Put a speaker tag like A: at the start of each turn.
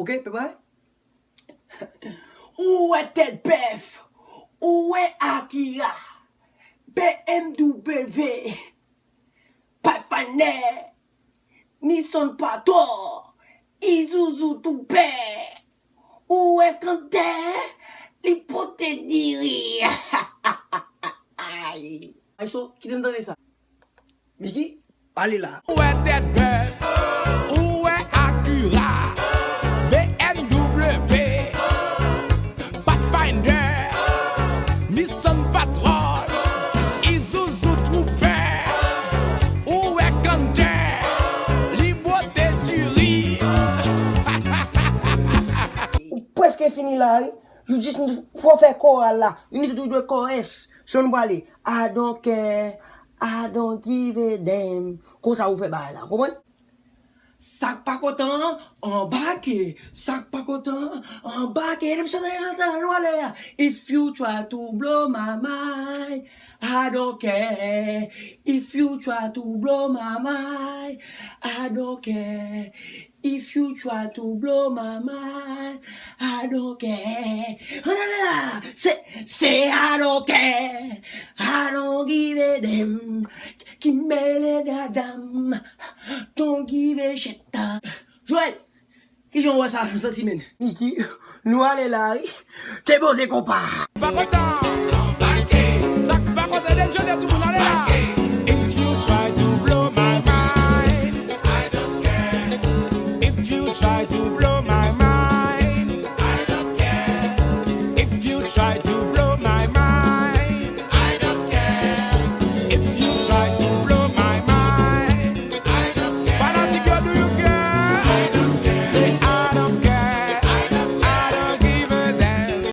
A: Ok, préparé? Où est tête bœuf? Où est Akira? BMW, Pathfinder, Nissan Pato, Isuzu Toupé. Où est Kanté? L'hypothèse d'Iri. Aïe. Aïsso, qui t'aime donner ça? Micky, allez là.
B: Où est tête bœuf? Où est Acura? BMW, Pathfinder, Nissan Patrol, Isuzu Trooper. Où est Kanté? Liberté du riz.
A: Presque fini là. Je dis qu'il faut faire choral là. You need to do the chorus. So nous aller. I don't care. I don't give a damn. Comment ça vous fait bail là? Comprenez? Sac pas content, embarqué. Sac pas content, embarqué. If you try to blow my mind, I don't care. If you try to blow my mind, I don't care. If you try to blow my mind, I don't care. Say I don't care. I don't give a damn. Qui mêle gadam. Don't give a shit. Joël, qui j'envoie ça cette semaine? Micky, nous allons là. T'es beau, c'est compas.
B: Pas content, sac pas content, tout le monde allez là.